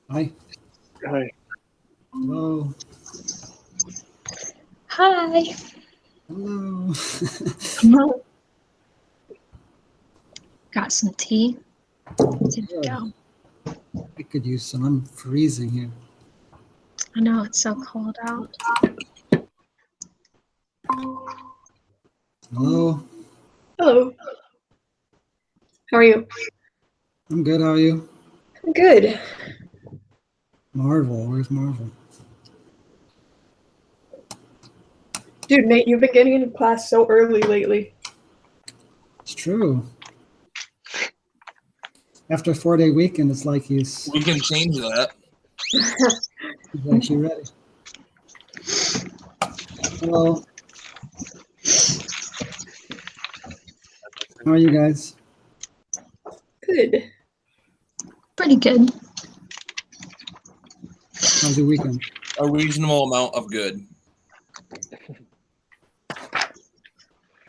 Hi. Hi. Hello. Hi. Hello. Got some tea. Did Good. go. I could use some. I'm freezing here. I know it's so cold out. Hello. Hello. How are you? I'm good. How are you? I'm good. Marvel. Where's Marvel? Dude, Nate, you've been getting into class so early lately. It's true. After a 4-day weekend, it's like he's We can change that. actually ready. Hello. How are you guys? Good. Pretty good. How's your weekend? A reasonable amount of good.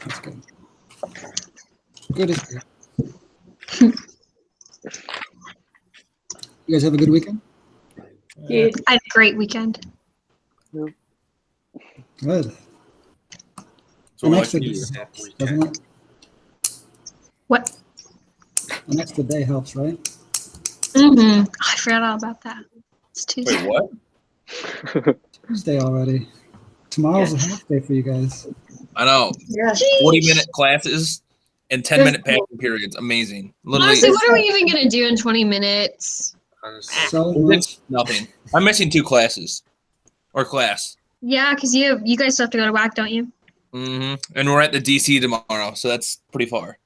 That's good. Good is good. You guys have a good weekend? Yeah. I had a great weekend. Good. So An we extra like day to use helps, doesn't it? What? An extra day helps, right? Mm-hmm. I forgot all about that. It's Tuesday. Wait, what? Tuesday already. Tomorrow's a half day for you guys. I know. Yeah. 40-minute classes and 10-minute packing periods. Amazing. Literally, Honestly, what are we even gonna do in 20 minutes? So much. it's nothing. I'm missing 2 classes. Or class. Yeah, because you guys still have to go to WAC, don't you? Mm-hmm. And we're at the DC tomorrow, so that's pretty far.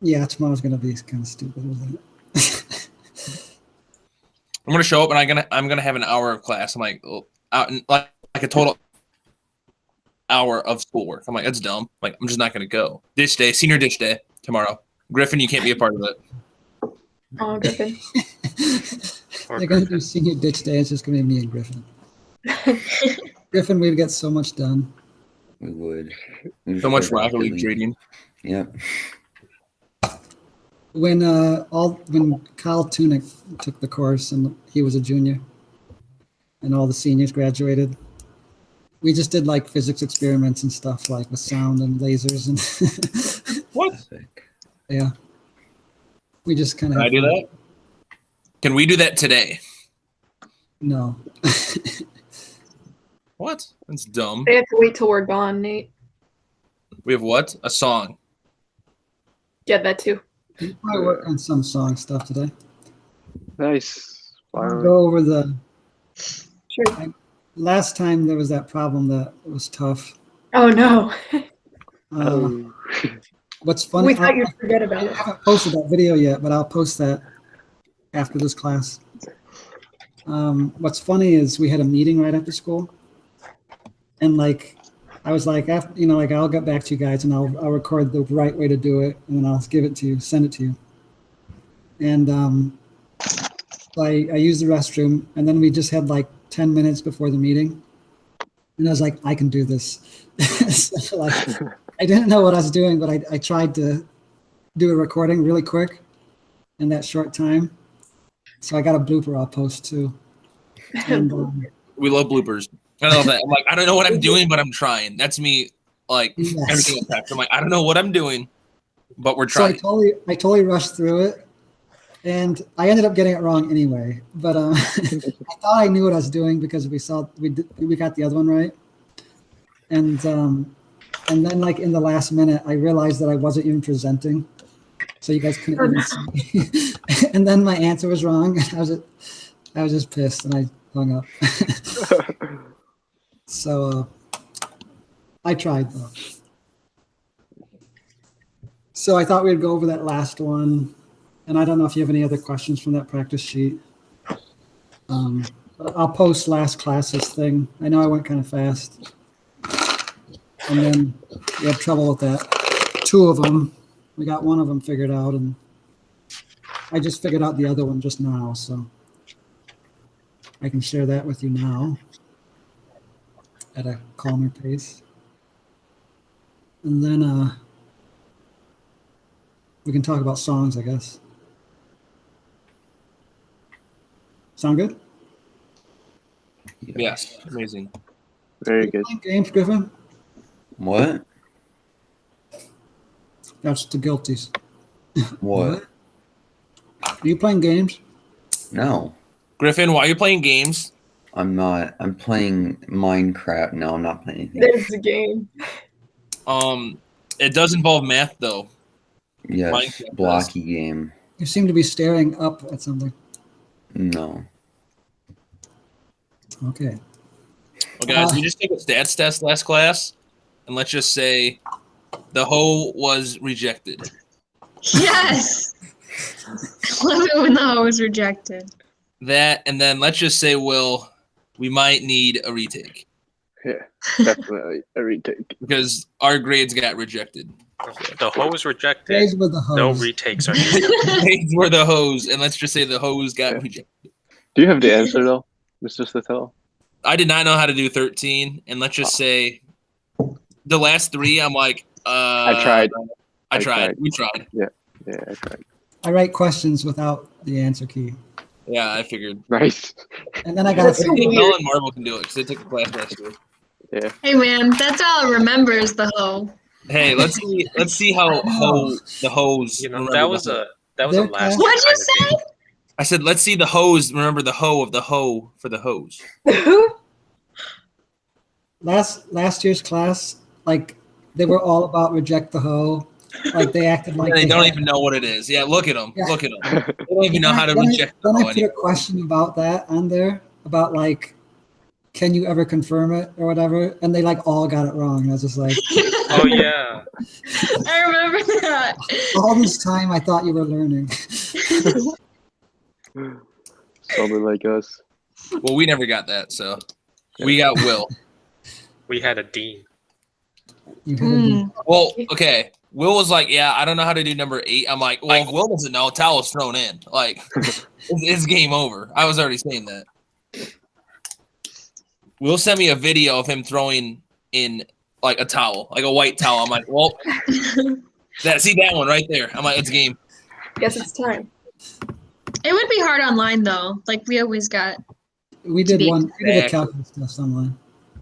Yeah, tomorrow's gonna be kind of stupid, isn't it? I'm gonna show up and I'm gonna have an hour of class. I'm like, like a total hour of schoolwork. I'm like, that's dumb. Like, I'm just not gonna go. Ditch day, senior ditch day tomorrow. Griffin, you can't be a part of it. Oh, Griffin. They're gonna do senior ditch day. It's just gonna be me and Griffin. Griffin, we'd get so much done. We would. So much Rocket League trading. Yeah. When Kyle Tunick took the course and he was a junior, and all the seniors graduated, we just did like physics experiments and stuff like with sound and lasers and What? yeah. We just kind of. Can I do that? Can we do that today? No. What? That's dumb. They have to wait till we're gone, Nate. We have what? A song. Yeah, that too. We'll probably work on some song stuff today. Nice. I'll Finally. go over the. Sure. Last time there was that problem that was tough. Oh, no. Oh. What's funny? We thought you'd forget about I it. haven't posted that video yet, but I'll post that after this class. What's funny is we had a meeting right after school, and like I was like, after like I'll get back to you guys and I'll record the right way to do it, and then I'll give it to you, send it to you. And I used the restroom, and then we just had like 10 minutes before the meeting, and I was like, I can do this. So, like, I didn't know what I was doing, but I tried to do a recording really quick in that short time. So I got a blooper I'll post too. And We love bloopers. I love that. I'm like, I don't know what I'm doing, but I'm trying. That's me. Like Yes. everything in text. I'm like, I don't know what I'm doing, but we're so I trying. totally rushed through it, and I ended up getting it wrong anyway. But I thought I knew what I was doing because we got the other one right, and then like in the last minute I realized that I wasn't even presenting, so you guys couldn't even see. And then my answer was wrong. I was just pissed, and I hung up. So I tried though. So I thought we'd go over that last one, and I don't know if you have any other questions from that practice sheet. But I'll post last class's thing. I know I went kind of fast, and then we had trouble with that. 2 of them, we got 1 of them figured out, and I just figured out the other one just now, so I can share that with you now at a calmer pace. And then we can talk about songs, I guess. Sound good? Yes, amazing. Very good. Playing games, Griffin? What? That's the guilties. What? Are you playing games? No, Griffin, why are you playing games? I'm not. I'm playing Minecraft. No, I'm not playing anything. There's the game. It does involve math though. Yes, Minecraft does. blocky game. You seem to be staring up at something. No. Okay. Well, guys, we just took a stats test last class, and let's just say the hoe was rejected. Yes. Love it when the hoe is rejected. That, and then let's just say, Will, we might need a retake Definitely a retake. because our grades got rejected. The hose rejected. Plays with the hose. No retakes are needed. Grades were the hoes, and let's just say the hoes got rejected. Do you have the answer though, Mr. Slatel? I did not know how to do 13, and let's just say the last three, I'm like, I tried. I tried. We tried. Yeah, I tried. I write questions without the answer key. Yeah, I figured. Nice. And then I got I to think figure Mel and Marvel can do it because they took the class last year. Yeah. Hey man, that's all I remember is the hoe. Hey, let's see how the hoes. You know, remember that the was hoe. a Their last. class- What'd you say? I said, let's see the hose. Remember the hoe of the hoe for the hose. last year's class, like they were all about reject the hoe. Like they acted like they don't had- even know what it is. Yeah, look at them. Yeah. Look at them. They don't even know how to Then I- reject the Then hoe I put a question about that on there about like, can you ever confirm it or whatever? And they like all got it wrong. And I was just like, Oh yeah. I remember that. all this time I thought you were learning. Sounded like us. Well, we never got that, so we got Will. We had a dean. You had to do- Mm. Well, okay. Will was like, yeah, I don't know how to do number 8. I'm like, well, if Will doesn't know, towel was thrown in. Like, it's game over. I was already saying that. Will sent me a video of him throwing in like a towel, like a white towel. I'm like, well, that one right there. I'm like, it's game. Guess it's time. It would be hard online though. Like we always got. We did be one. We did a exact. calculus test online.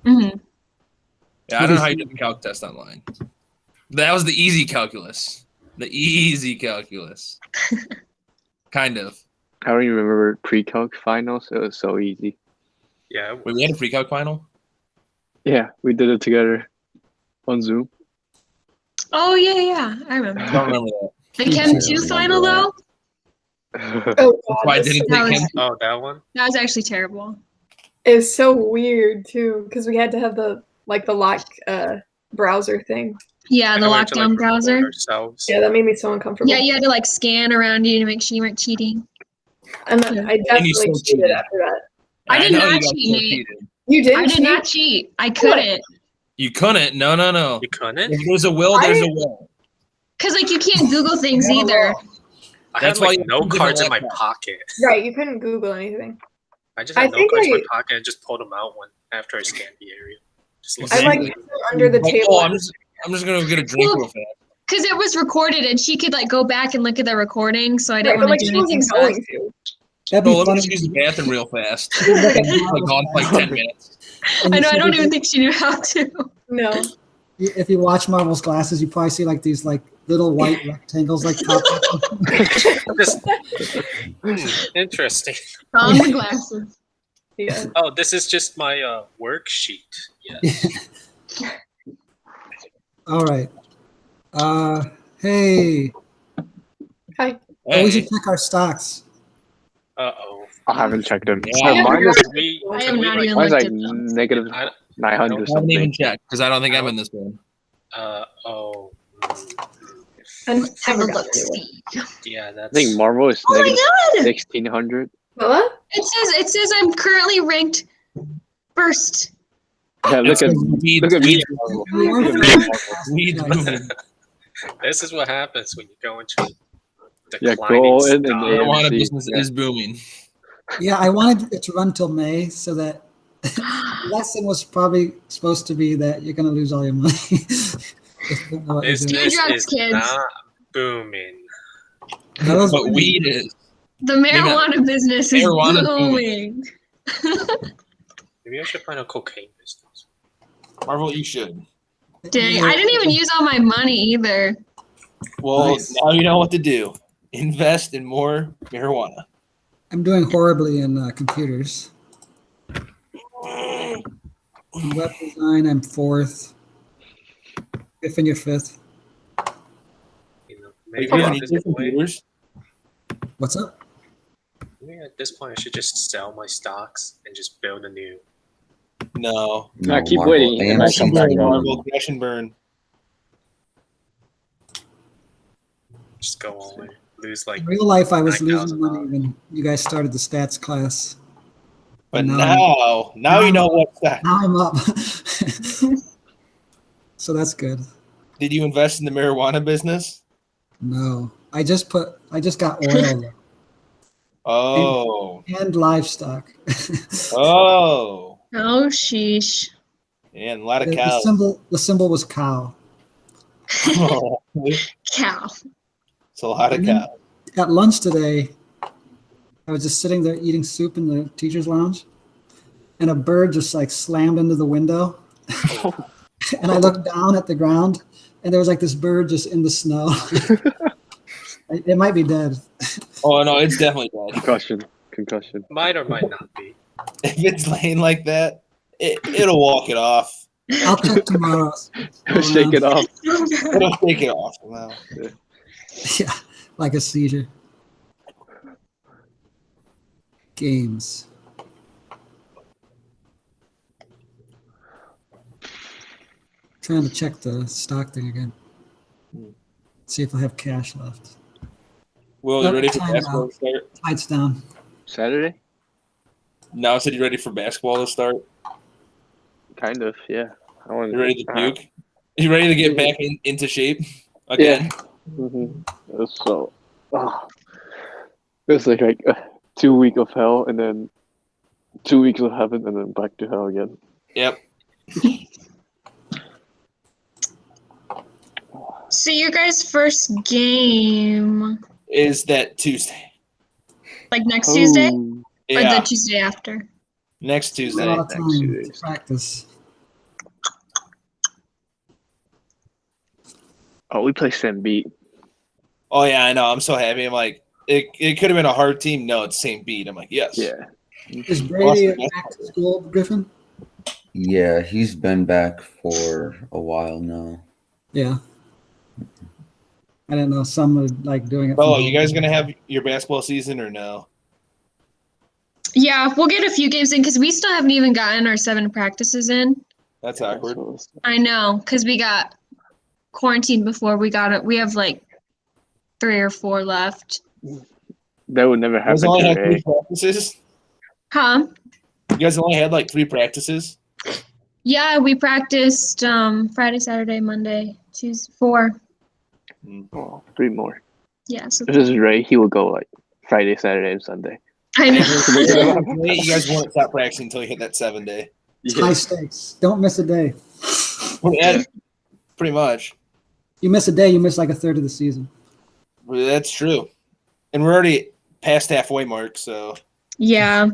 Mhm. Yeah, I don't know how you did the calc test online. That was the easy calculus. The easy calculus. Kind of. I don't even remember pre-calc finals. It was so easy. Yeah. Wait, we had a pre-calc final? Yeah, we did it together on Zoom. Oh yeah, I I remember. don't remember that. The Chem 2 final though, Oh That's god, why I this didn't that take was- him. Oh, that one. that was actually terrible. is so weird too because we had to have the lock browser thing. Yeah, the And we had to, lockdown record browser. Ourselves. Yeah, that made me so uncomfortable. Yeah, you had to like scan around you to make sure you weren't cheating. And then I And you definitely still cheated cheated. after that. I did know not you guys cheat, still Nate. cheated. You didn't I did cheat? not cheat. I couldn't. You couldn't. No. You couldn't. If there's a will, there's a will. Cause like you can't Google things Yeah. either. I That's had why like you no have to cards in my laptop. pocket. Right, you couldn't Google anything. I just I had no think cards in I- my pocket and just pulled them out when after I scanned the area. Just look I like Exactly. put them under the Like, table. oh, I'm just gonna get a drink Well, real fast. Cause it was recorded and she could like go back and look at the recording, so I Right, didn't but want like to do she anything wasn't fast. going to. That'd Oh, be let me funny. just use the bathroom real fast. Like, Like gone for like 10 minutes. and I know. if I you don't did- even think she knew how to. No. If you watch Marvel's glasses, you probably see like these like little white rectangles like pop up. Just, interesting. On the glasses. Yeah. Oh, this is just my worksheet. Yeah. All right. Hey, Hi. we should Hey, check our stocks. Uh-oh. I haven't checked them. Yeah. Mine is, We, I can have we, not like, even mine's looked like at them. negative I, 900 I haven't something. even checked because I don't think I'm in this one. oh. And Have a never got look. anywhere. See. Yeah, I that's. think Marvel is Oh my negative god! 1600. What? It says I'm currently ranked first. Yeah, look It's at weed, look at me. weed, Marvel. We are Look at me, first. Marvel. weed Nice. moving. This is what happens when you go into Yeah, declining go in and stock. Marijuana AMC, business yeah. is booming. Yeah, I wanted it to run till May so that the lesson was probably supposed to be that you're gonna lose all your money. If you don't know what you're doing. Business drugs, is kids. not booming. That was But winning. weed is. The marijuana business is Marijuana's booming. Maybe I should find a cocaine business. Marvel, you should. Dang, I didn't even use all my money either. Well, Nice. now you know what to do. Invest in more marijuana. I'm doing horribly in computers. In web design, I'm fourth. Griffin, you're fifth. You know, Wait, maybe Griffin, at you this do point, computers? What's up? maybe at this point I should just sell my stocks and just build a new. No. No, I keep Marvel. waiting, it AMC might come back is up. Marvel, crash and burn. Just go all in. Lose like In real life, I was losing $9,000. money when you guys started the stats class. But No. now you know what's that. Now I'm up. So that's good. Did you invest in the marijuana business? No, I just got oil Oh. and livestock. Oh. Oh, sheesh. And a lot of The cows. symbol was cow. It's Cow. a lot of And then- cows. At lunch today, I was just sitting there eating soup in the teacher's lounge, and a bird just like slammed into the window. And I looked down at the ground, and there was like this bird just in the snow. It might be dead. Oh no, it's definitely dead. Concussion. might or might not be. If it's laying like that, it'll walk it off. I'll check tomorrow. Shake it off. It'll take it off. Wow. Yeah, like a seizure. Games. Trying to check the stock thing again. See if I have cash left. Will, you ready for Time basketball out. to start? Lights down. Saturday? Now I said you ready for basketball to start? Kind of, yeah. I want You ready to puke? You ready to get back into shape again? So, it's like 2 weeks of hell, and then 2 weeks of heaven, and then back to hell again. Yep. So you guys' first game, Is that Tuesday? like next Tuesday? Oh. Or the Yeah, Tuesday after? next A Tuesday. lot of Next time few to days. practice. Oh, we play St. Beat. Oh yeah, I know. I'm so happy. I'm like, it could have been a hard team. No, it's St. Beat. I'm like, yes. Yeah. Is Brady Awesome. back to school, Griffin? Yeah, he's been back for a while now. Yeah. I didn't know some were like doing it. Oh, from you home. guys gonna have your basketball season or no? Yeah, we'll get a few games in because we still haven't even gotten our 7 practices in. That's awkward. I know, because we got quarantined before we got it. We have like 3 or 4 left. That would never You guys happen only had today. 3 practices. Huh? You guys only had like 3 practices. Yeah, we practiced Friday, Saturday, Monday, Tuesday, 4. Oh, 3 more. Yeah, so This is Ray. He will go like Friday, Saturday, and Sunday. I know. You guys won't stop practicing until you hit that 7 day. It's high stakes. Don't miss a day. Yeah, pretty much. You miss a day, you miss like a third of the season. Well, that's true. And we're already past halfway mark, so Yeah.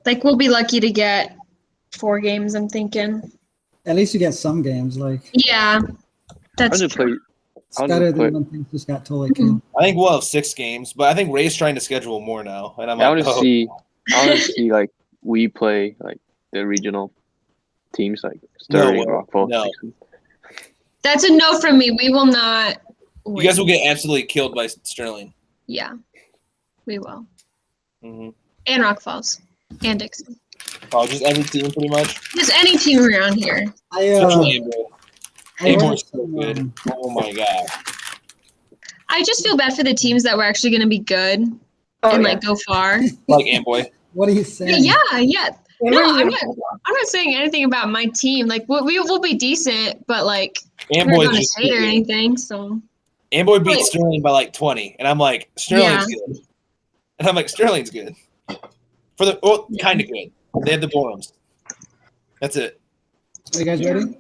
Like we'll be lucky to get 4 games, I'm thinking. At least you get some games. Like Yeah. I That's want to true. play. it's I'll better just play- than when things just got totally canceled. I think we'll have 6 games. But I think Ray's trying to schedule more now, and I'm I like, want to see. I want to see like we play like the regional teams like Sterling, No, Rockfall. no. That's a no from me. We will not You win. guys will get absolutely killed by Sterling. Yeah. We will. Mm-hmm. And Rock Falls. And Dixon. Oh, just every team pretty much. Just any team around here. Especially Amber. I Amber's ordered so some, good. Oh my god. I just feel bad for the teams that were actually going to be good Oh, and yeah. like go far. Like Amboy. what are you saying? Yeah. No, Remember I'm you- not saying anything about my team. Like we will be decent, but like we're Amboy's not going to just hate or good. anything. So Amboy beat Wait. Sterling by like 20, and I'm like, Sterling's good. And I'm like, Sterling's good. For the kind of good. They had the Borums. That's it. Are you guys ready?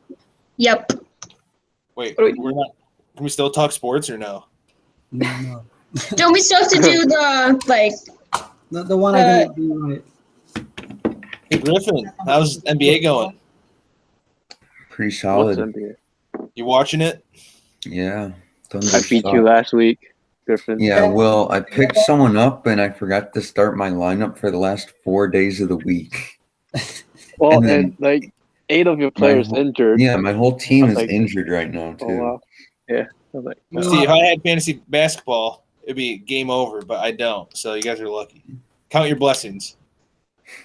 yep. Wait, Wait. we're not. Can we still talk sports or no? No. Don't we still have to do the like? The one I didn't do right. Hey Griffin, how's NBA going? Pretty What's solid. NBA? You watching it? Yeah. Thunder I beat suck. you last week, Griffin. Yeah, well, I picked someone up and I forgot to start my lineup for the last 4 days of the week. Well, And and, then- like 8 of your players whole- injured. Yeah, my whole team I was is like, injured right now, Oh too. wow. Yeah. I was like, You See, know, if I had fantasy basketball, it'd be game over, but I don't. So you guys are lucky. Count your blessings.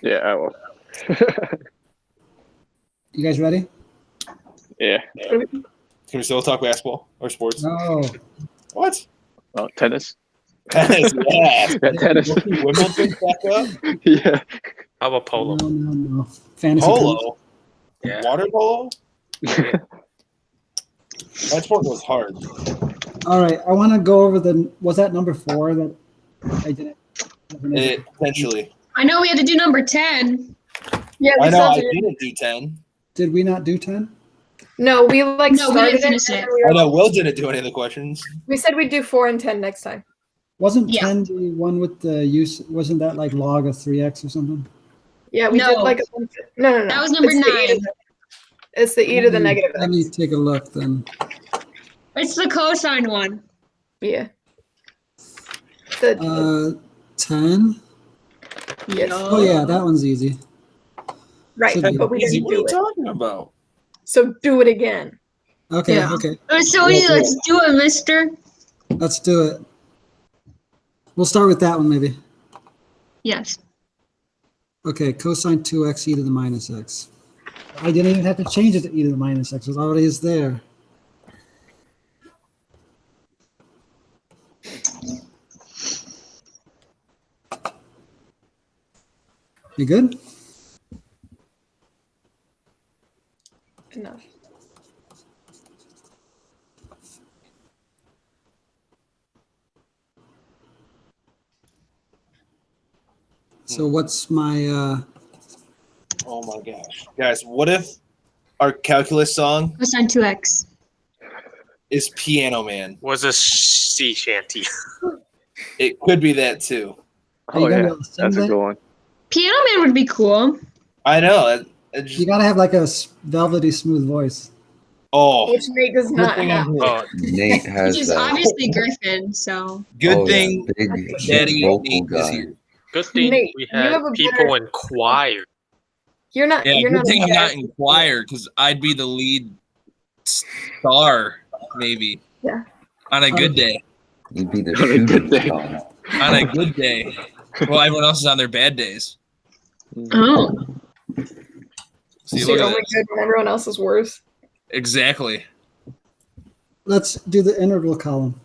yeah, I will. you guys ready? Yeah. Can we still talk basketball or sports? No. What? Oh, tennis. Tennis, yeah. Yeah, tennis. Wimbledon back up. Yeah. How about polo? No. Fantasy tennis. Polo. Yeah. Water polo. That sport goes hard. All right, I want to go over was that number 4 that I didn't? Potentially. I know we had to do number 10. Yeah, I we know. still I do. didn't do 10. Did we not do 10? No, we like No, we started didn't it. finish And it. then we, I were, know. Will didn't do any of the questions. we said we'd do 4 and 10 next time. Wasn't Yeah. 10 the one with the use? Wasn't that like log of 3x or something? Yeah, we No. did like no. That was number It's the e to 9. the- It's the e to the negative. Let me X. take a look then. It's the cosine one. Yeah. The 10. yes. Oh yeah, that one's easy. Right, should be but we Easy. didn't What are do you it. talking about? So do it again. Okay, Yeah. okay, It was so easy. Let's do it, mister. let's do it. We'll start with that one maybe. Yes. Okay, cosine 2x e to the minus x. I didn't even have to change it to e to the minus x. It already is there. You good? Enough. So what's my Oh my gosh, guys! What if our calculus song Cosine 2x. is Piano Man? Was a sea shanty. It could be that too. Are you Oh gonna be yeah, able to sing that's a that? good one. Piano Man would be cool. I know. It you just, gotta have like a velvety smooth voice. oh, Which Nate does good not thing have. I'm here. Oh, Nate Which has is that. obviously Griffin, so. Good Oh, yeah, thing big Daddy vocal Nate is guy. here. good thing Nate, we you have had a people better- in choir. You're not. Yeah, you're good not. thing a I'm not bad- in choir because I'd be the lead star, maybe. Yeah. On a good day. You'd be the On a good shooting day. star. On a good day. Well, everyone else is on their bad days. Oh. See, So look you're at only this. good when everyone else is worse. Exactly. Let's do the integral column.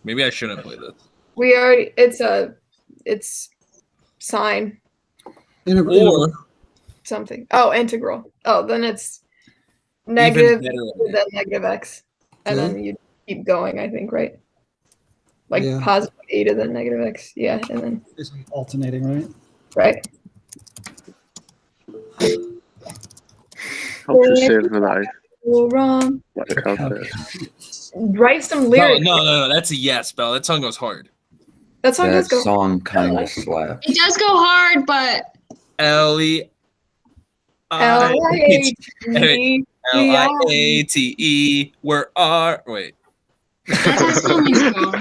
Maybe I shouldn't play this. We already. It's sine Or something. Oh, integral. Oh, then it's even negative better. then negative x, and Okay. then you keep going. I think right. Like Yeah. positive e to the negative x. Yeah, and then Basically alternating, right? right. Hope to save my life. Go wrong. Check out that. Write some No, lyrics. no. That's a yes, Bell. That song goes hard. That song That does go. song kind of slaps. It does go hard, but L-E- L-I-H-E. L-I-A-T-E. Where are wait? that's how songs go.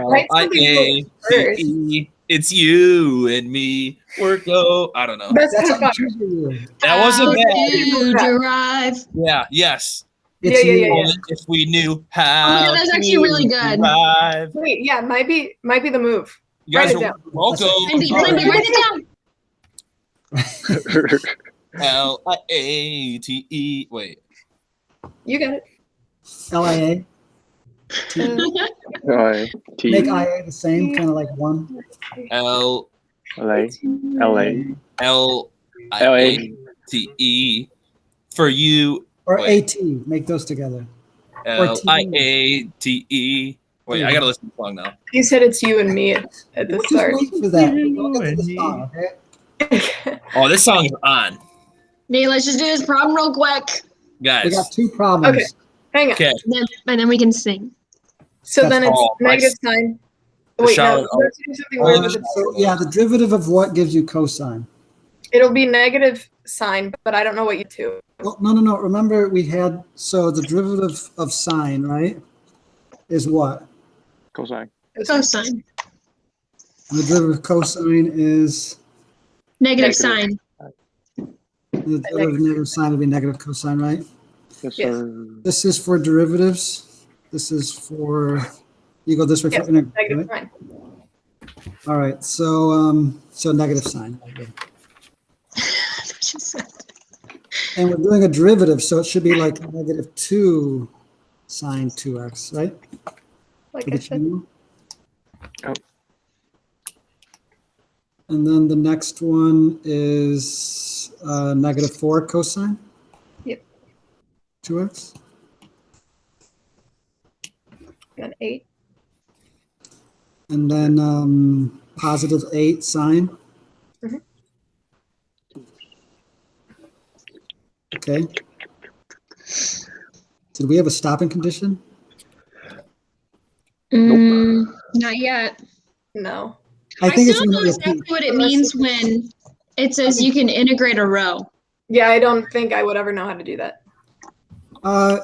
Write something L-I-A-T-E. It's you and me. We're go. I don't know. That's That's not on fun. you. That wasn't How bad. to derive. Yeah. Yes. It's Yeah, you. yeah, yeah. If we knew how. Oh, yeah, that's actually to really good. survive. Wait, yeah, might be the move. You guys Write it are down. welcome. Lindy, write it down. L-I-A-T-E. Wait. You got it. LIA. T Make IA the same, kind of like one. L LA LA L-I-A-T-E. For you. Or Wait. AT. Make those together. L-I-A-T-E. Wait, I gotta listen to the song now. You said it's you and me at the Just start. wait for that. We'll get to the song, okay? Oh, this song is on. Nate, let's just do this problem real quick. We Guys. got 2 problems. Okay. Hang on. Okay. And then we can sing. So then it's Oh, negative sign Wait, shower- no, you have to do something weird with So yeah, the derivative of what gives you cosine? It'll be negative sign, but I don't know what you do. Well, no. Remember we had, so the derivative of sine, right, is what? Cosine. Cosine. The derivative of cosine is, Negative Negative. sign. the derivative of negative sine would be negative cosine, right? Yes, Yes. sir. This is for derivatives. This is for, you go this way Yes, for integral, Negative right? sign. All right, so negative sign. And we're doing a derivative, so it should be like negative 2 sine 2x, right? Like For I the said. chain rule. Oh. And then the next one is negative 4 cosine. Yep. 2x. And 8. And then positive 8 sine. Mhm. Okay. Did we have a stopping condition? Not yet. No. I think still don't know gonna exactly repeat. what it means when it says you can integrate a row. Yeah, I don't think I would ever know how to do that.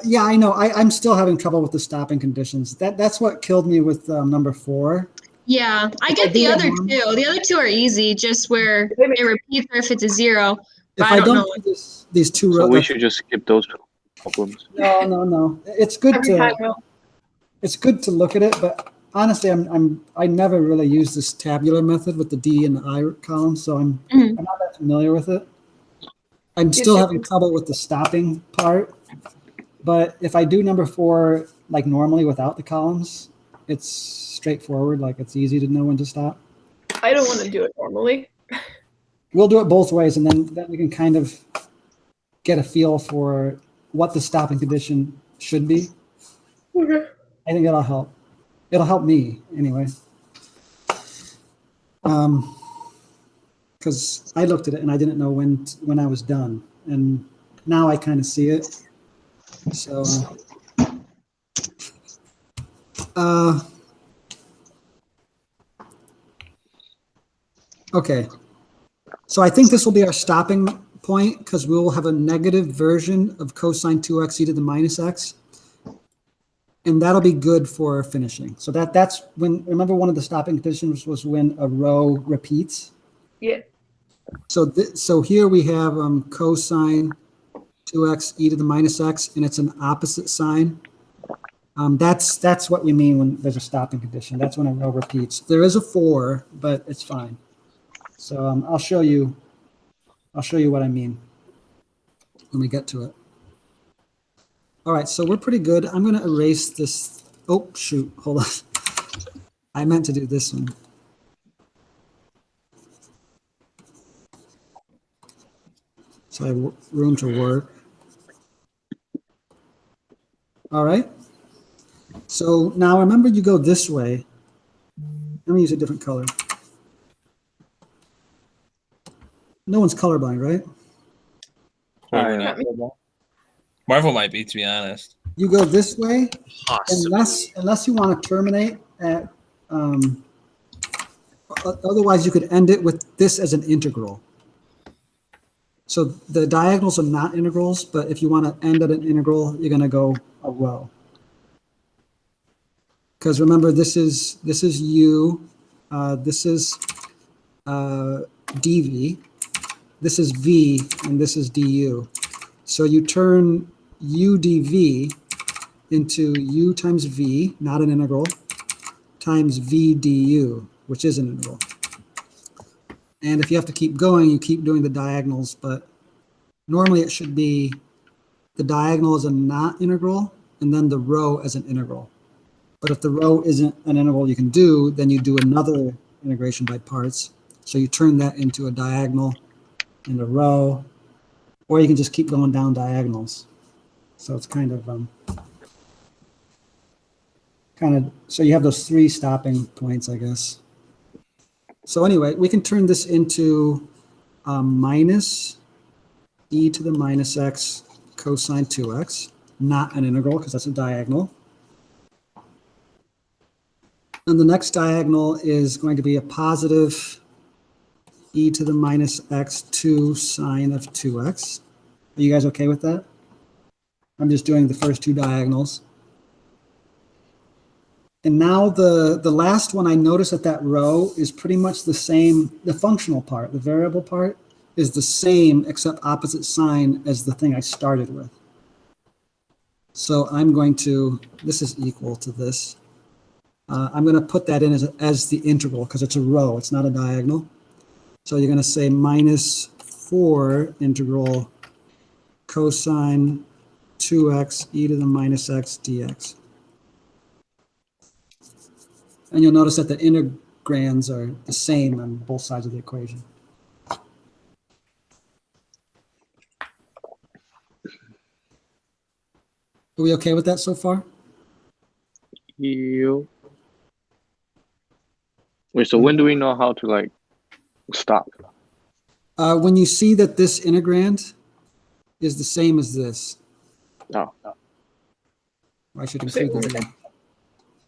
Yeah, I know. I'm still having trouble with the stopping conditions. That's what killed me with number 4. Yeah, I If I get the do other one- two. The other two are easy, just where it repeats or if it's a zero. If But I I don't don't know. do these two So rows, we should just skip those problems. no. It's good Every time, to Will. it's good to look at it, but honestly, I never really use this tabular method with the D and the I column, so I'm not that familiar with it. I'm still should- having trouble with the stopping part, but if I do number 4 like normally without the columns, it's straightforward. Like it's easy to know when to stop. I don't want to do it normally. We'll do it both ways, and then we can kind of get a feel for what the stopping condition should be. Okay. I think that'll help. It'll help me anyway. Because I looked at it and I didn't know when I was done, and now I kind of see it. So, okay. So I think this will be our stopping point because we will have a negative version of cosine 2x e to the minus x. And that'll be good for finishing. So that's when, remember one of the stopping conditions was when a row repeats. Yeah. So here we have cosine 2x e to the minus x, and it's an opposite sign. That's what we mean when there's a stopping condition. That's when a row repeats. There is a 4, but it's fine. So I'll show you what I mean when we get to it. All right, so we're pretty good. I'm going to erase this. Oh, shoot. Hold on. I meant to do this one. So I have room to work. All right. So now remember you go this way. Let me use a different color. No one's colorblind, right? Probably Alright. not. Marvel might be, to be honest. You go this way Possibly. unless you want to terminate at, otherwise you could end it with this as an integral. So the diagonals are not integrals, but if you want to end at an integral, you're going to go a row. Because remember, this is u, this is dv, this is v, and this is du. So you turn u dv into u times v, not an integral, times v du, which is an integral. And if you have to keep going, you keep doing the diagonals, but normally it should be the diagonal as a not integral, and then the row as an integral. But if the row isn't an integral you can do, then you do another integration by parts. So you turn that into a diagonal and a row, or you can just keep going down diagonals. So it's kind of, so you have those 3 stopping points, I guess. So anyway, we can turn this into minus e to the minus x cosine 2x, not an integral because that's a diagonal. And the next diagonal is going to be a positive e to the minus x2 sine of 2x. Are you guys okay with that? I'm just doing the first two diagonals. And now the last one, I notice that row is pretty much the same. The functional part, the variable part, is the same except opposite sign as the thing I started with. So I'm going to, this is equal to this. I'm going to put that in as the integral because it's a row, it's not a diagonal. So you're going to say minus 4 integral cosine 2x e to the minus x dx. And you'll notice that the integrands are the same on both sides of the equation. Are we okay with that so far? You. Wait, so when do we know how to like stop? When you see that this integrand is the same as this, No. I should Say it include one that. more time.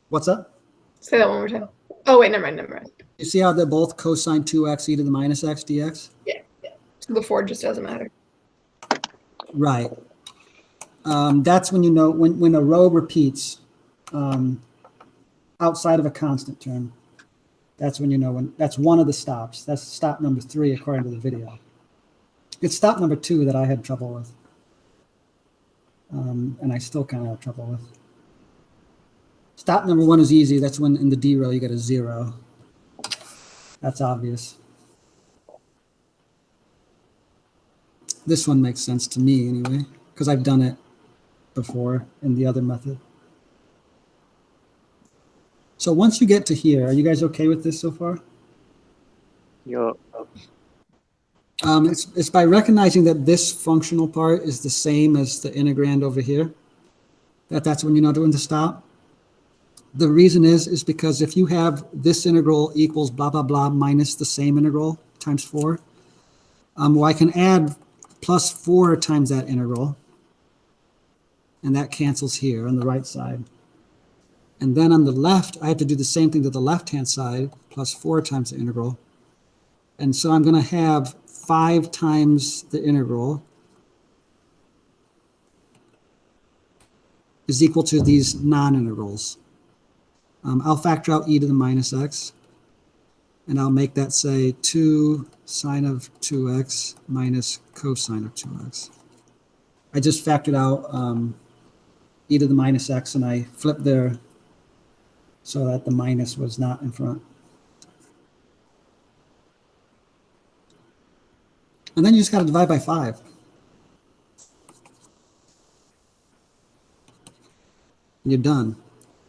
What's up? Say that one more time. Oh wait, never mind. You see how they're both cosine 2x e to the minus x dx? So the 4 just doesn't matter. Right. That's when you know when a row repeats outside of a constant term. That's when you know when that's one of the stops. That's stop number 3 according to the video. It's stop number 2 that I had trouble with, and I still kind of have trouble with. Stop number 1 is easy. That's when in the D row you get a 0. That's obvious. This one makes sense to me anyway, because I've done it before in the other method. So once you get to here, are you guys okay with this so far? Yo. It's by recognizing that this functional part is the same as the integrand over here. That's when you know when to stop. The reason is because if you have this integral equals blah, blah, blah minus the same integral times 4, well, I can add plus 4 times that integral, and that cancels here on the right side. And then on the left, I have to do the same thing to the left-hand side, plus 4 times the integral. And so I'm going to have 5 times the integral is equal to these non-integrals. I'll factor out e to the minus x, and I'll make that say 2 sine of 2x minus cosine of 2x. I just factored out e to the minus x, and I flipped there so that the minus was not in front. And then you just got to divide by 5. And you're done.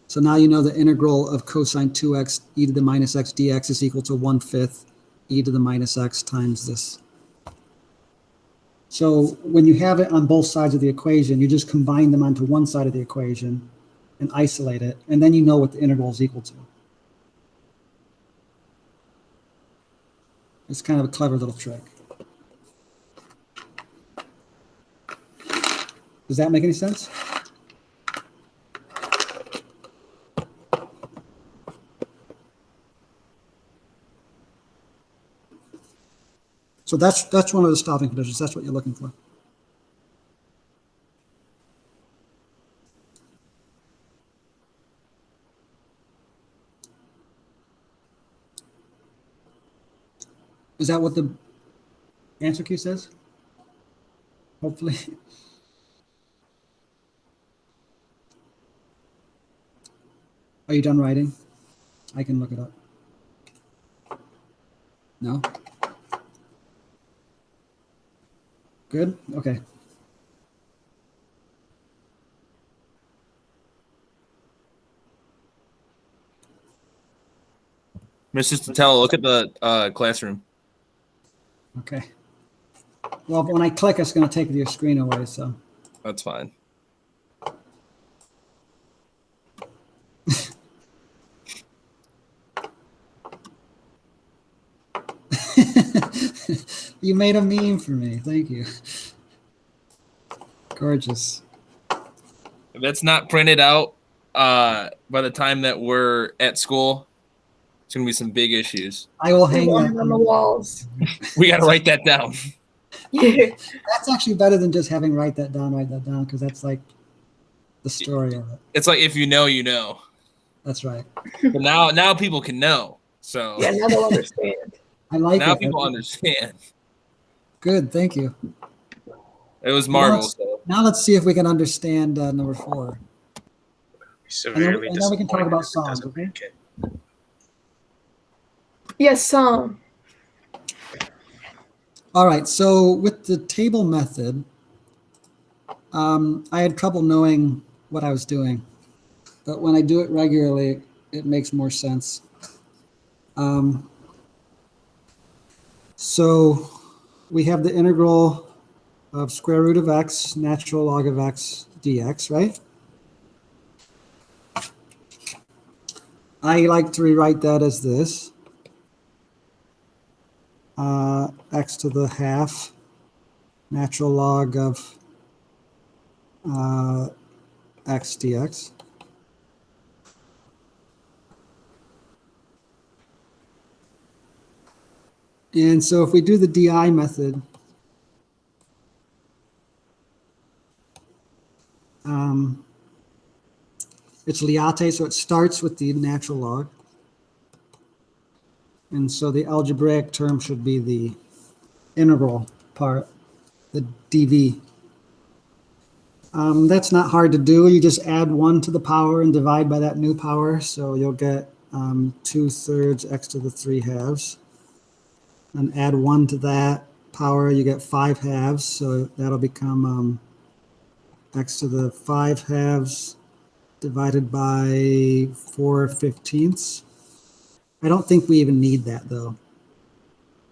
So now you know the integral of cosine 2x e to the minus x dx is equal to 1/5 e to the minus x times this. So when you have it on both sides of the equation, you just combine them onto one side of the equation and isolate it, and then you know what the integral is equal to. It's kind of a clever little trick. Does that make any sense? So that's one of the stopping conditions. That's what you're looking for. Is that what the answer key says? Hopefully. Are you done writing? I can look it up. No? Good? Okay. Mrs. Tatella, look at the classroom. Okay. Well, when I click, it's going to take your screen away, so. That's fine. You made a meme for me. Thank you. Gorgeous. If that's not printed out, by the time that we're at school, it's gonna be some big issues. I will We hang want it on the that. walls. We gotta write that down. Yeah. That's actually better than just having write that down, because that's like the story of it. It's like if you know, you know. That's right. But now people can know. So Yeah, now they'll understand. I like now it. people understand. Good, thank you. It was marvelous. though. Now let's see if we can understand number 4. Severely and then we can talk disappointed about if it songs, doesn't okay? make it. Yes, some. All right, so with the table method, I had trouble knowing what I was doing, but when I do it regularly, it makes more sense. So we have the integral of square root of x, natural log of x dx, right? I like to rewrite that as this. X to the half natural log of x dx. And so if we do the DI method, it's Liate, so it starts with the natural log. And so the algebraic term should be the integral part, the dv. That's not hard to do. You just add 1 to the power and divide by that new power. So you'll get 2/3 x to the 3/2. And add 1 to that power, you get 5/2. So that'll become x to the 5/2 divided by 4/15. I don't think we even need that though.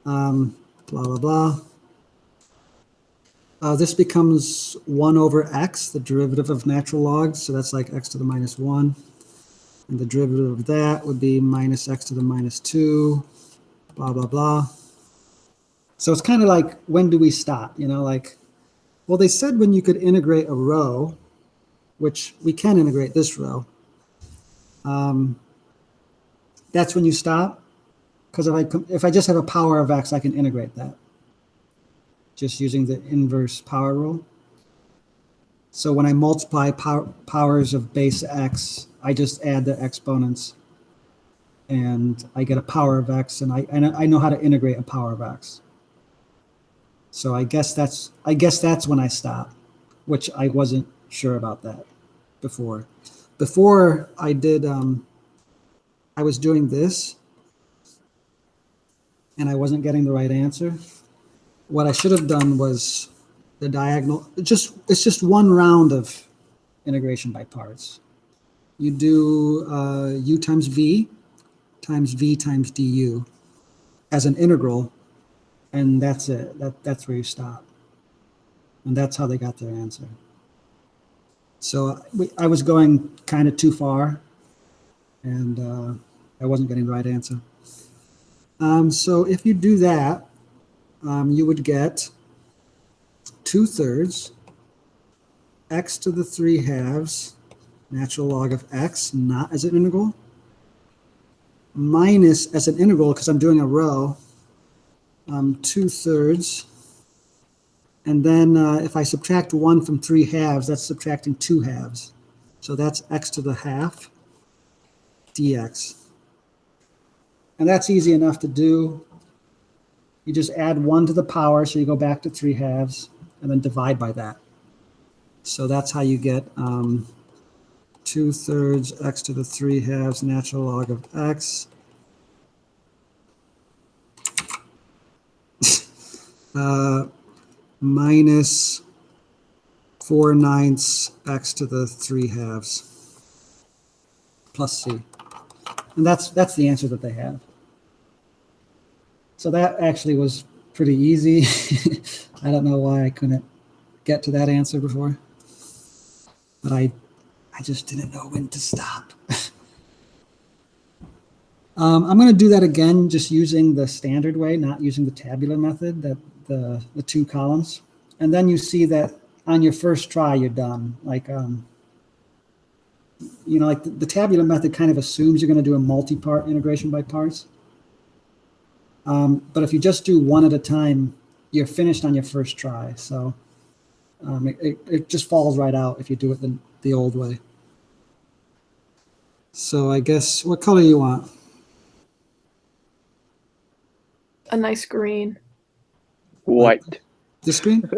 Blah, blah, blah. This becomes 1 over x, the derivative of natural logs. So that's like x to the -1. And the derivative of that would be minus x to the -2, blah, blah, blah. So it's kind of like, when do we stop? You know, like, well, they said when you could integrate a row, which we can integrate this row. That's when you stop. Because if I just have a power of x, I can integrate that. Just using the inverse power rule. So when I multiply powers of base x, I just add the exponents. And I get a power of x, and I know how to integrate a power of x. So I guess that's when I stop, which I wasn't sure about that before. Before I did, I was doing this, and I wasn't getting the right answer. What I should have done was the diagonal. It's just one round of integration by parts. You do u times v times du as an integral, and that's it. That's where you stop. And that's how they got their answer. So I was going kind of too far, and I wasn't getting the right answer. So if you do that, you would get 2/3 x to the 3/2 natural log of x, not as an integral, minus as an integral, because I'm doing a row, 2/3. And then if I subtract 1 from 3/2, that's subtracting 2/2. So that's x to the half dx. And that's easy enough to do. You just add 1 to the power, so you go back to 3/2, and then divide by that. So that's how you get 2/3 x to the 3/2 natural log of x. Minus 4/9 x to the 3/2 plus c. And that's the answer that they have. So that actually was pretty easy. I don't know why I couldn't get to that answer before, but I just didn't know when to stop. I'm going to do that again, just using the standard way, not using the tabular method, that the 2 columns. And then you see that on your first try, you're done. Like you know, like the tabular method kind of assumes you're going to do a multi-part integration by parts. But if you just do one at a time, you're finished on your first try. So it just falls right out if you do it the old way. So I guess, what color you want? A nice green. White. This green?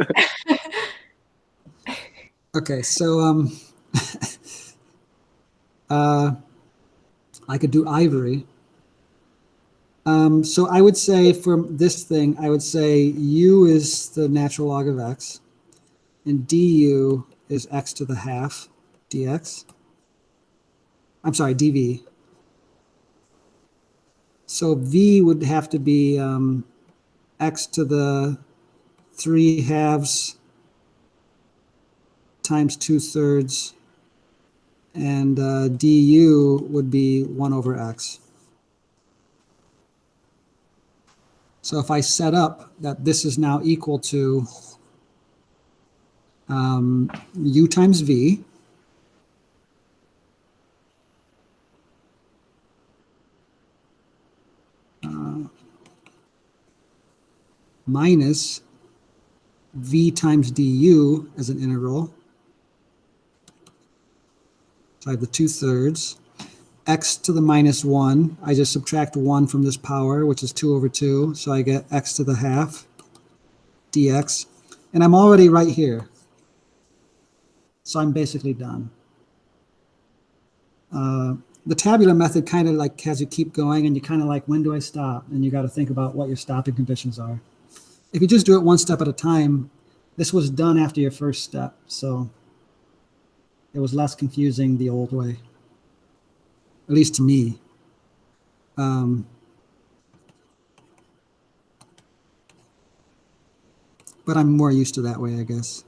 Okay, so I could do ivory. So I would say for this thing, I would say u is the natural log of x, and du is x to the half dx. I'm sorry, dv. So v would have to be x to the 3/2 times 2/3, and du would be 1/x. So if I set up that this is now equal to u times v, minus v times du as an integral. So I have the 2/3. X to the -1, I just subtract 1 from this power, which is 2/2. So I get x to the half dx. And I'm already right here. So I'm basically done. The tabular method kind of like has you keep going, and you kind of like, when do I stop? And you got to think about what your stopping conditions are. If you just do it one step at a time, this was done after your first step. So it was less confusing the old way, at least to me. But I'm more used to that way, I guess.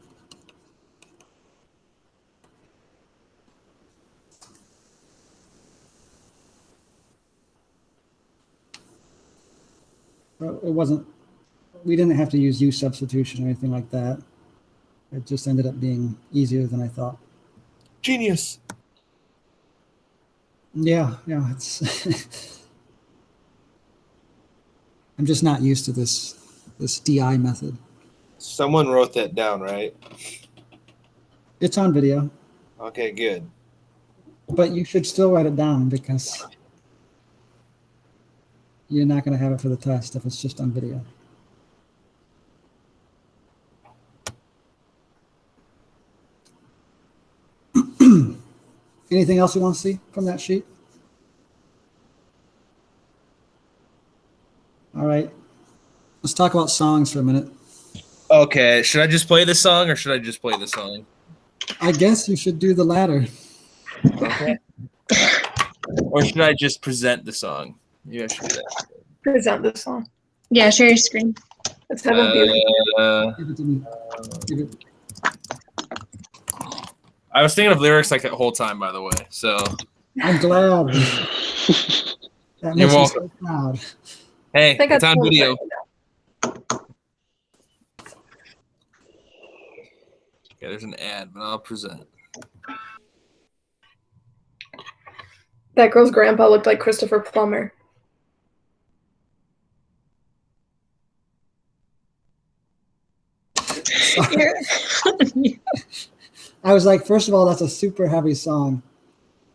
But it wasn't, we didn't have to use U substitution or anything like that. It just ended up being easier than I thought. Genius. Yeah, it's I'm just not used to this DI method. Someone wrote that down, right? It's on video, Okay, good. but you should still write it down because you're not going to have it for the test if it's just on video. Anything else you want to see from that sheet? All right. Let's talk about songs for a minute. Okay, should I just play the song or should I just play the song? I guess you should do the latter. Okay. Or should I just present the song? Yeah, I should do that. Present this song. Yeah, share your screen. Let's have a view. Give it to me. Give it. I was thinking of lyrics like that whole time, by the way. So I'm glad. That makes me so proud. hey, I think it's I on told video. right Okay, there's an ad, but I'll present. That girl's grandpa looked like Christopher Plummer. I was like, first of all, that's a super heavy song.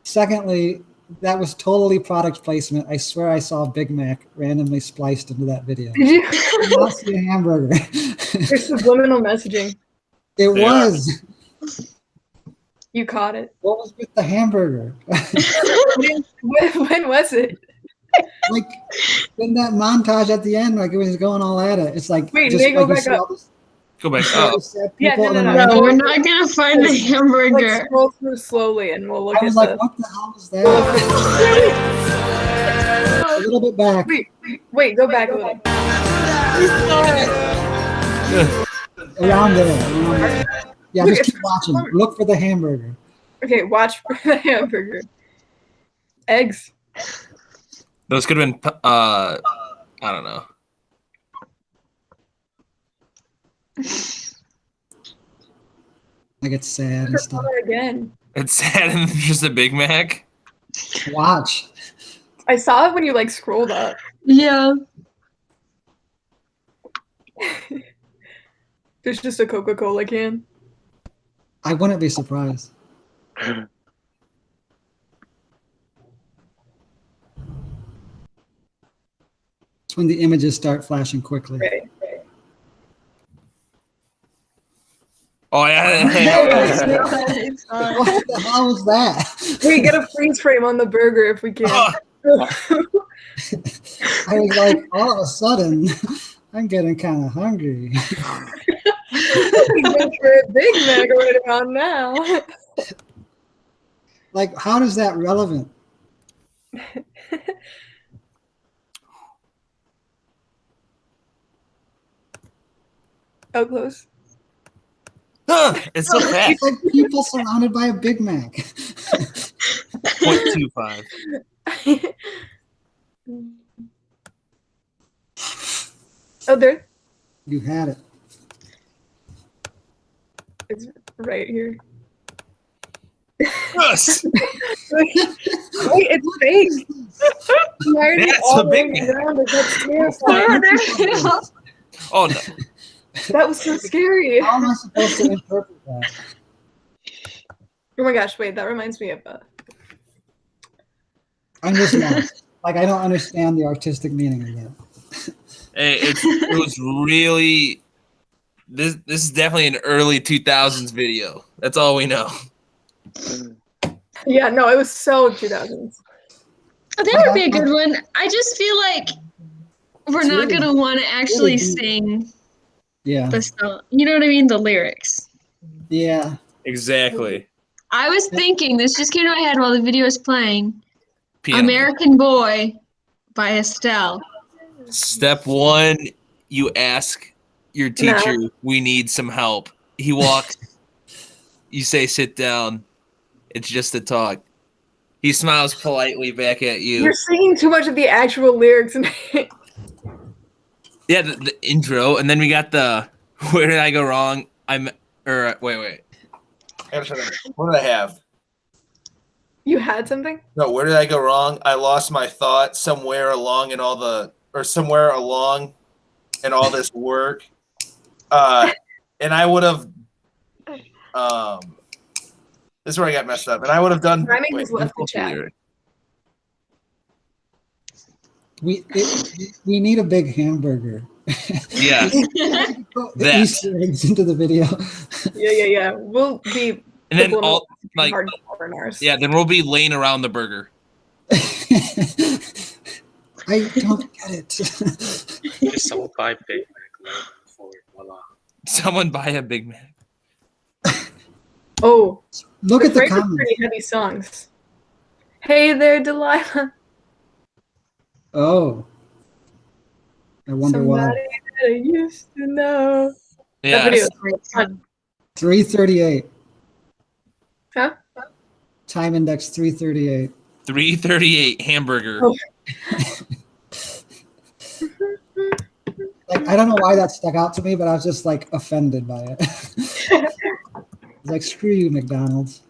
Secondly, that was totally product placement. I swear I saw Big Mac randomly spliced into that video. Did you? I did not see a hamburger. There's subliminal messaging. It They was. You caught it. What was with the hamburger? When was it? Like in that montage at the end, like it was going all at it. It's like Wait, just they go like you back see up. all this- Go back all up. these sad Yeah, people, no, and no, then No, we're not gonna find the Like hamburger. scroll through slowly, and we'll look I was at like, the. what the hell was that? A little bit back. Wait, go back a little. Around there. Yeah, Look, just it's keep watching. Look for the hamburger. Okay, watch for the hamburger. Eggs. Those could have been, I don't know. I get sad and Her stuff. color again. It's sad and just a Big Mac. Watch. I saw it when you like scrolled up. Yeah. There's just a Coca-Cola can. I wouldn't be surprised. It's when the images start flashing quickly. Right. Oh yeah. What the hell was that? We get a freeze frame on the burger if we can. Oh, I was like, all of a sudden, I'm getting kind of hungry. We go for a Big Mac right about now. Like, how is that relevant? How close? it's so fast. It's like people surrounded by a Big Mac. 0.25. Oh, there. You had it. It's right here. Yes. Wait, it's fake. Why are you That's all a Big laying Mac. around? That's terrifying. Oh no. That was so scary. How am I supposed to interpret that? Oh my gosh, wait, that reminds me of I'm just lost. Like, I don't understand the artistic meaning of that. Hey, it was really this is definitely an early 2000s video. That's all we know. yeah, no, it was so 2000s. That would be a good one. I just feel like we're It's not really- gonna want to actually really sing Yeah. the song. You know what I mean? The lyrics. Yeah. Exactly. I was thinking, this just came to my head while the video was playing. Piano. American Boy by Estelle. Step 1, you ask your teacher, we need some help. He walks. You say, sit down. It's just a talk. He smiles politely back at you. You're singing too much of the actual lyrics. Yeah, the intro, and then we got the where did I go wrong? Wait. What did I have? You had something? No, where did I go wrong? I lost my thought somewhere along in all the, or somewhere along in all this work. And I would have, this is where I got messed up. And I would have done, Rhyming wait, was left to chat. We need a big hamburger. Yeah. The That. Easter eggs into the video. Yeah. We'll be And then all like hardcore in ours. yeah, then we'll be laying around the burger. I don't get it. Just someone buy Big Mac logo for it. Voila. Someone buy a Big Mac. Oh, Look at the Frank has comments. pretty heavy songs. Hey there, Delilah. Oh. I wonder Somebody why. that I used to know. That Yeah. video is great fun. 3:38. Huh? Time index 3:38. 338 hamburger. Oh. Like, I don't know why that stuck out to me, but I was just like offended by it. It's like, screw you, McDonald's.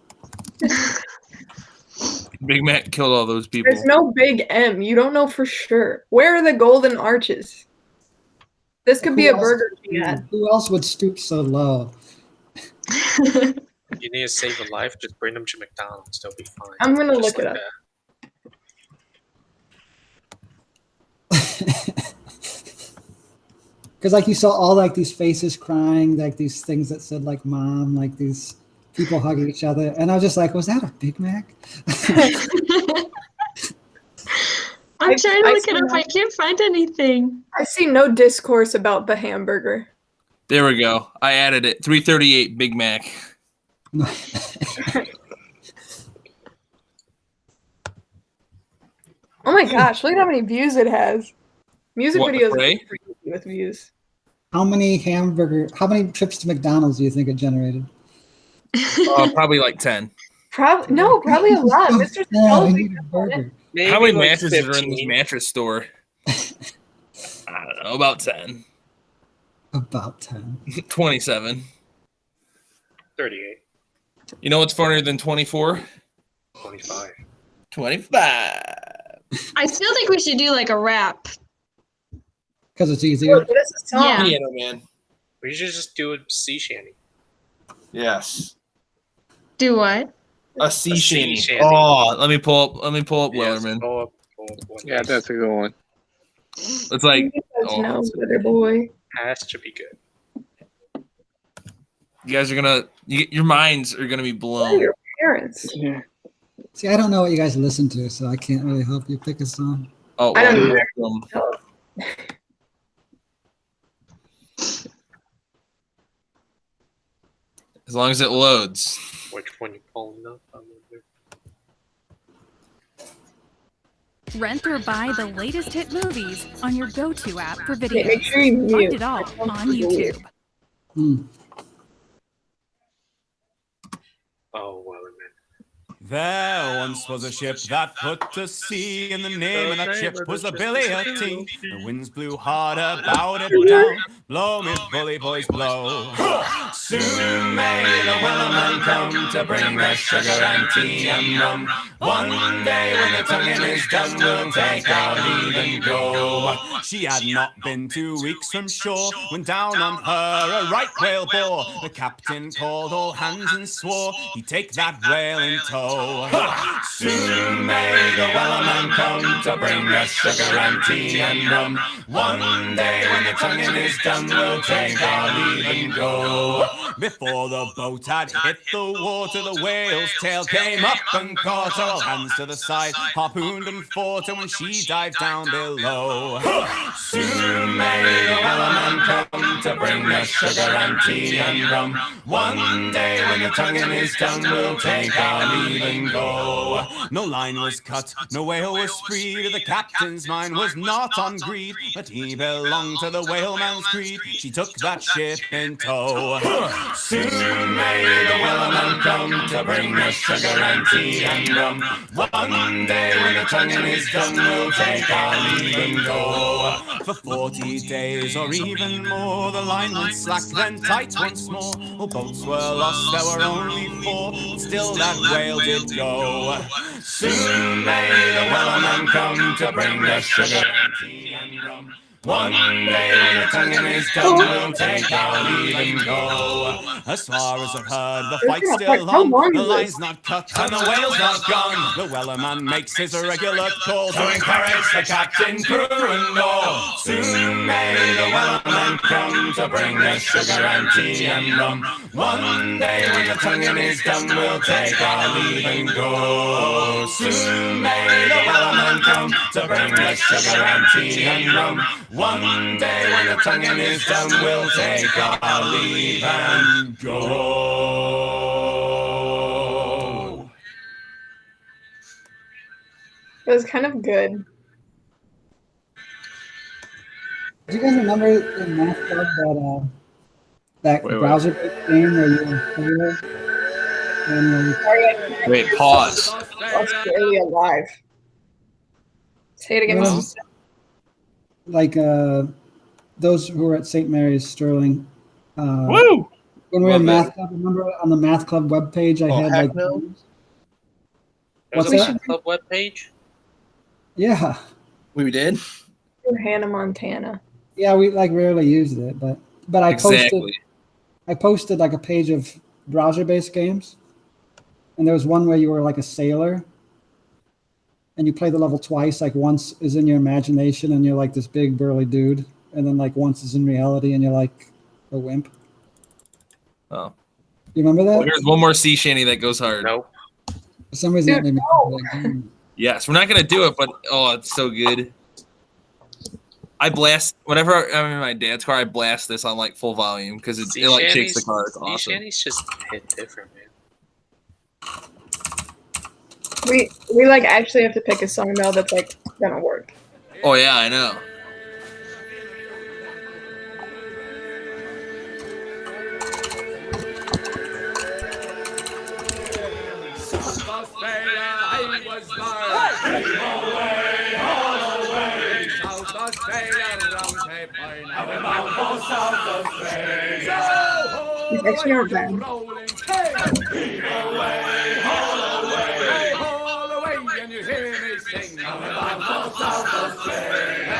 Big Mac killed all those people. There's no big M. You don't know for sure. Where are the golden arches? This could be a Who else- Burger King ad. Who else would stoop so low? You need to save a life, just bring them to McDonald's. They'll be fine. I'm gonna Just look it like up. that. Because like you saw all like these faces crying, like these things that said like mom, like these people hugging each other, and I was just like, was that a Big Mac? I'm trying to I look it up. see I can't find anything. I see no discourse about the hamburger. There we go. I added it. 338 Big Mac. Oh my gosh, look at how many views it has. Music What, videos Ray? are pretty easy with views. How many trips to McDonald's do you think it generated? Probably like 10. Probably a lot. Mr. Yeah, Spell I is need a burger. Maybe How many like mattresses are in this 15. mattress store? I don't know, about 10. About 10. 27. 38. You know what's funnier than 24? 25. 25. I still think we should do like a rap. Because it's easier. This is song. Yeah. Piano Man. We should just do a sea shanty. Yes. Do what? A sea A sea shanty. shanty. Oh, let me pull up Yes, Wellerman. pull up one. Yeah, that's a good one. It's like oh, no, that's- little boy. Has to be good. you guys are gonna your minds are gonna be What are blown. your parents? Yeah. See, I don't know what you guys listen to, so I can't really help you pick a song. Oh, I don't well, know. as long as it loads. Which one you pulling up? I wonder. Rent or buy the latest hit movies on your go-to app for Okay, videos. make sure you Find mute. it all on YouTube. Hmm. Oh, Wellerman. There once was a ship that put to sea, and the name of that ship was the Billy O' Tea. The winds blew hard about it down. Blow, me bully boys, blow. Soon may the Wellerman come to bring us sugar and tea and rum. One day when the tonguing is done, we'll take our leave and go. She had not been 2 weeks from shore when down on her a right whale bore. The captain called all hands and swore he'd take that whale in tow. Soon may the Wellerman come to bring us sugar and tea and rum. One day when the tonguing is done, we'll take our leave and go. Before the boat had hit the water, the whale's tail came up and caught her. All hands to the side, harpooned and fought her when she dived down below. Soon may the Wellerman come to bring us sugar and tea and rum. One day when the tonguing is done, we'll take our leave and go. No line was cut, no whale was freed. The captain's mind was not on greed, but he belonged to the whaleman's creed. She took that ship in tow. Soon may the Wellerman come to bring us sugar and tea and rum. One day when the tonguing is done, we'll take our leave and go. For 40 days or even more, the line went slack, then tight once more. All boats were lost, there were only 4, but still that whale did go. Soon may the Wellerman come to bring us sugar and tea and rum. One day when the tonguing is done, we'll take our leave and go. As far as I've heard, the fight's still on. The line's not cut and the whale's not gone. The Wellerman makes his regular call to encourage the captain, crew and all. Soon may the Wellerman come to bring us sugar and tea and rum. One day when the tonguing is done, we'll take our leave and go. Soon may the Wellerman come to bring us sugar and tea and rum. One day when the tonguing is done, we'll take our leave and go. It was kind of good. Do you guys remember in Math Club that Wait. browser-based game where you were player? And Wait, pause. Australia Live. Say it again. Well, Mr. like those who were at St. Mary's Sterling. Woo! When we were in Love Math Club, remember on the Math Club webpage, I Oh, had heck like. no. What's There's a that? Math Club webpage. Yeah, We did? Hannah Montana. yeah, we like rarely used it, but I Exactly. posted like a page of browser-based games, and there was one where you were like a sailor, and you play the level twice. Like once is in your imagination, and you're like this big burly dude, and then like once is in reality, and you're like a wimp. Oh. You remember that? Well, here's one more sea shanty that goes hard. Nope. For some reason, that made me think of that game. Yes, we're not gonna do it, but oh, it's so good. I blast whenever I'm in my dad's car. I blast this on like full volume because it like shakes the car. It's Sea awesome. shanties just hit different, man. We like actually have to pick a song though that's like gonna work. Oh yeah, I know. These actually aren't bad. me sing. And we walked out the spring. Well, I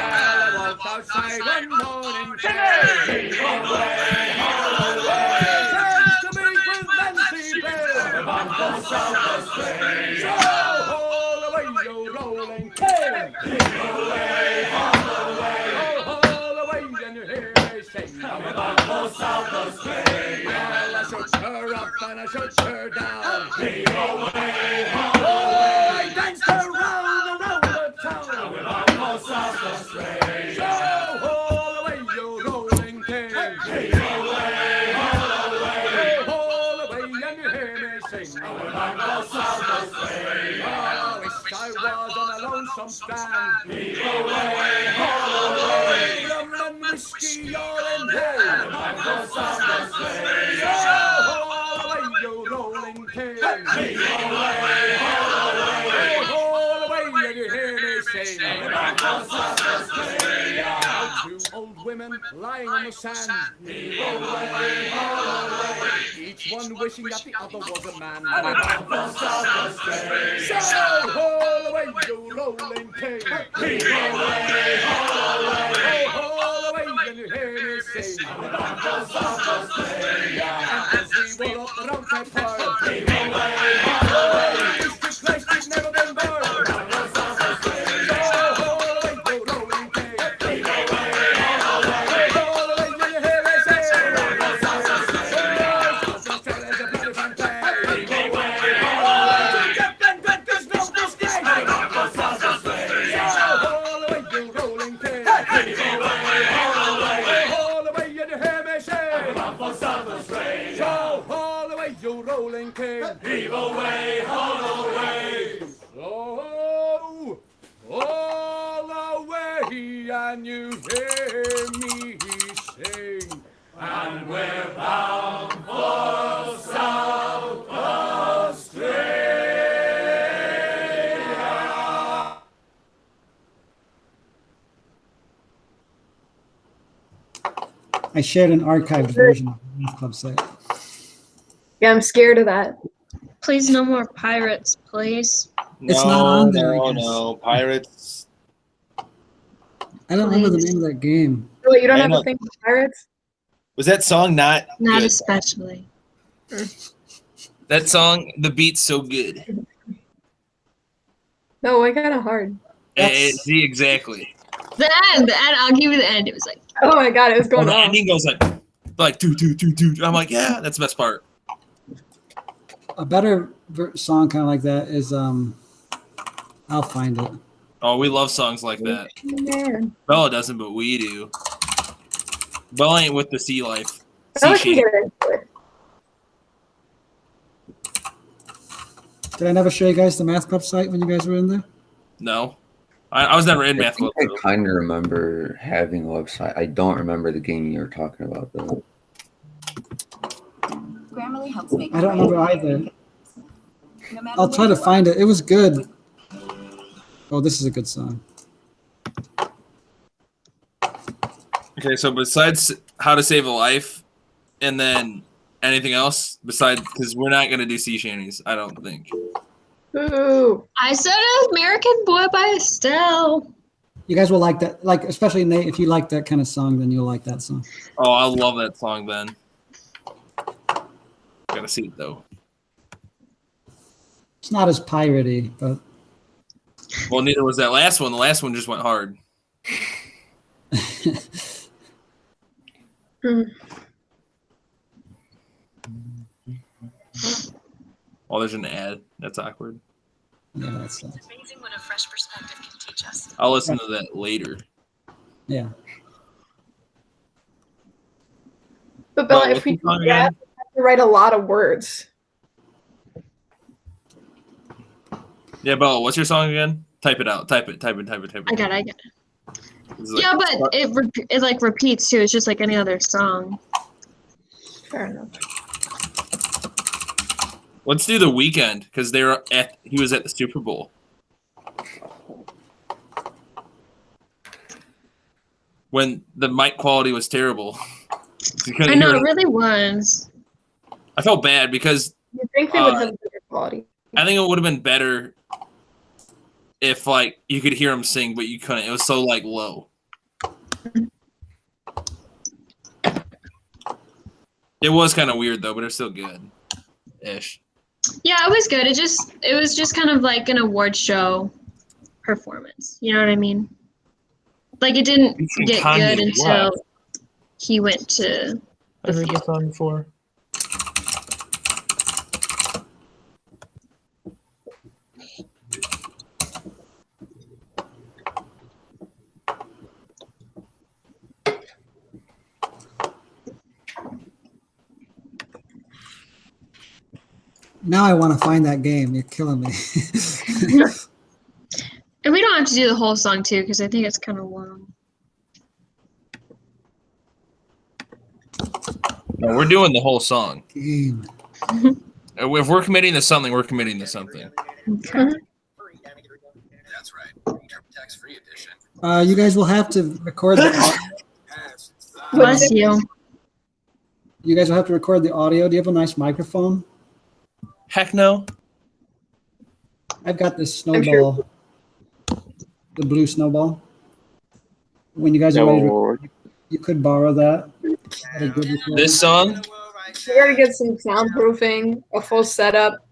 walked outside one morning. Singing. Away, away. Chance to meet with Nancy Bell. And we walked out the spring. So all the way you rolling pin. Away, all the way, and you hear me sing. And we walked out the spring. Well, I should her up and I should her down. Away, I danced around the town. And we walked out the spring. So all the way you rolling pin. Away, all the way, and you hear me sing. And we walked out the spring. Oh, I wish I was on a lonesome stand. Away, rum and whiskey all in hell. And we walked out the spring. So all the way you rolling pin. Away, all the way, and you hear me sing. And we walked out the spring. Two old women lying on the sand. Each one wishing that the other was a man. And we walked out the spring. So all the way you rolling pin. Away, all the way, and you hear me sing. And we walked out the spring. And as we were up the round type park, this place has never been burned. So all the way you rolling pin. All the way, and you hear me sing. Oh, there's a bloody fantastic. Captain Bedford's no mistake. All the way you rolling pin. All the way, and you hear me sing. So all the way you rolling pin. Heave away, haul away. Oh, all the way, and you hear me sing. And we're bound for South Australia. I shared an archived version of the Math Club site. Yeah, I'm scared of that. Please, no more pirates, please. It's not on there, I guess. No, Pirates. I don't remember the name of that game. Wait, you don't I have know. to think of pirates? Was that song not Not good? especially. That song, the beat's so good. No, I got it hard. See, exactly. The end, I'll give you the end. It was like, Oh my god, it was Oh, going the on. ending goes like do. I'm like, yeah, that's the best part. A better song kind of like that is I'll find it. Oh, we love songs like that. Man. Bella doesn't, but we do. Bella ain't with the sea life. Now I Sea can sheep. get into it. Did I never show you guys the Math Club site when you guys were in there? No, I was never in I math think club. I kind of remember having a website. I don't remember the game you were talking about though. Grammarly helps make I don't remember either. No matter I'll try where to you find it. It was good. Oh, this is a good song. Okay, so besides how to save a life, and then anything else besides, because we're not gonna do sea shanties, I don't think. Ooh. I said American Boy by Estelle. You guys will like that. Like, especially Nate, if you like that kind of song, then you'll like that song. Oh, I love that song, Ben. Gotta see it though. It's not as piratey, but Well, neither was that last one. The last one just went hard. Oh, there's an ad. That's awkward. yeah, that's amazing what a fresh perspective can teach us. I'll listen to that later. yeah. But Bella, Well, if we what's the song do that, again? we have to write a lot of words. Yeah, Bella, what's your song again? Type it out. Type it. I got it. This is like- Yeah, but it like repeats too. It's just like any other song. Fair enough. Let's do The Weeknd because he was at the Super Bowl. When the mic quality was terrible. You couldn't I know hear it really was. I felt bad because You think they would have better quality? I think it would have been better if like you could hear him sing, but you couldn't. It was so like low. It was kind of weird though, but it's still good. Ish. Yeah, it was good. It was just kind of like an award show performance. You know what I mean? Like it didn't You think get Kanye good until what? he went to I heard this song before. Now I want to find that game. You're killing me. And we don't have to do the whole song too, because I think it's kind of long. No, we're doing the whole song. Game. If we're committing to something, we're committing to something. Okay. That's right. Tax-free edition. You guys will have to record the. Bless you. You guys will have to record the audio. Do you have a nice microphone? Heck no. I've got this I'm snowball, sure. the blue snowball. When you guys are ready, you could borrow that. Had a good recording. This song? We gotta get some soundproofing, a full setup.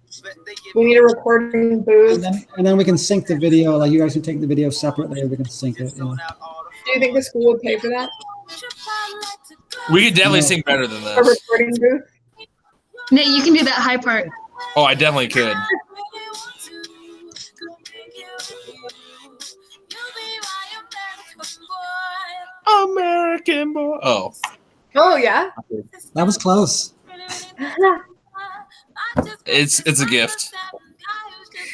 We need a recording booth. And then we can sync the video. Like you guys can take the video separately, or we can sync it. You know. Do you think the school would pay for that? We could definitely No. sing better than A this. recording booth? Nate, you can do that high part. Oh, I definitely could. American boy. Oh, Oh yeah. That was close. it's a gift.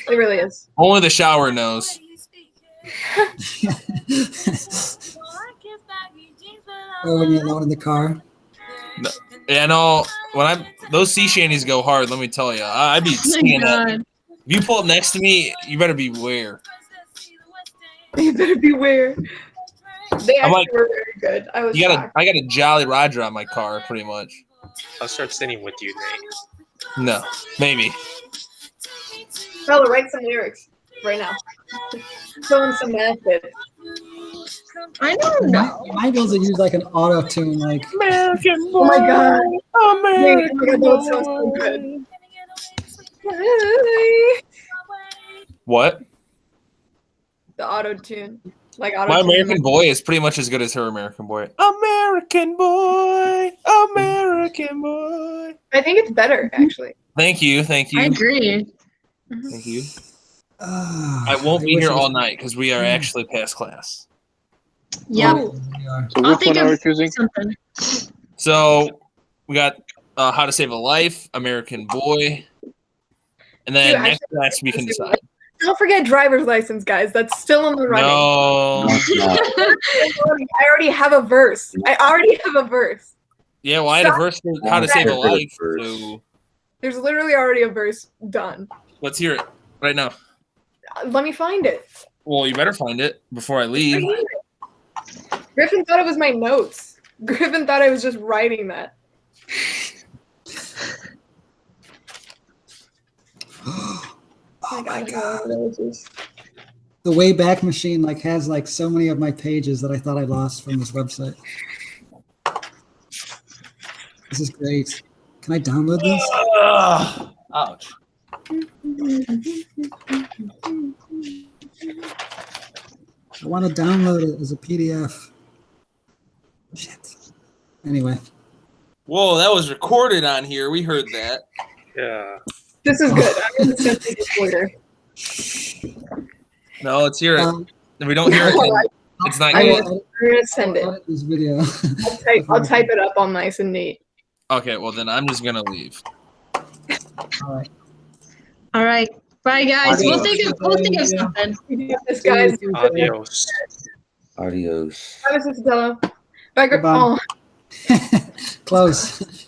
It really is. Only the shower knows. Or when you're alone in the car. Yeah, no. When those sea shanties go hard, let me tell you. I'd be Oh my singing that. God. If you pull up next to me, you better beware. You better beware. They I'm actually like- were very good. I was shocked. I got a Jolly Roger on my car, pretty much. I'll start singing with you, Nate. No, maybe. Bella, write some lyrics right now. Fill in some method. I don't You know. might be able to use like an auto tune, like American Oh my god. American Wait, oh my God, that sounds so good. What? The auto tune. Like auto My tune. American Boy is pretty much as good as her American Boy. American Boy, American Boy. I think it's better actually. Thank you, thank I you, agree. thank you. ah, I won't be wish here it was- all night because we are actually past class. Yep. Oh, we are. So I'll which think one are we of choosing? something. So we got How to Save a Life, American Boy, and then Dude, next actually, class we can decide. Don't forget driver's license, guys. That's still in the running. No, No, it's not. I already have a verse. yeah, well, I had a verse for How to Save a Life. So There's literally already a verse done. let's hear it right now. Let me find it. Well, you better find it before I leave. Griffin thought it was my notes. Griffin thought I was just writing that. Oh I my don't know god. what it is. The Wayback Machine like has like so many of my pages that I thought I lost from this website. This is great. Can I download this? Ugh. Ouch. I want to download it as a PDF. Shit. Anyway, Whoa, that was recorded on here. We heard that. Yeah. This is good. I'm going to send it later. No, let's hear it. um, If we don't hear it, then it's not I good. will I'm going to send it. edit this video. I'll type it up all nice and neat. Okay, well then I'm just gonna leave. All right. All right. Bye, guys. We'll Adios. think of something. We got this, guys. Adios. Adios. Bye, Mrs. Sotelo. Bye, Goodbye. Oh. Close.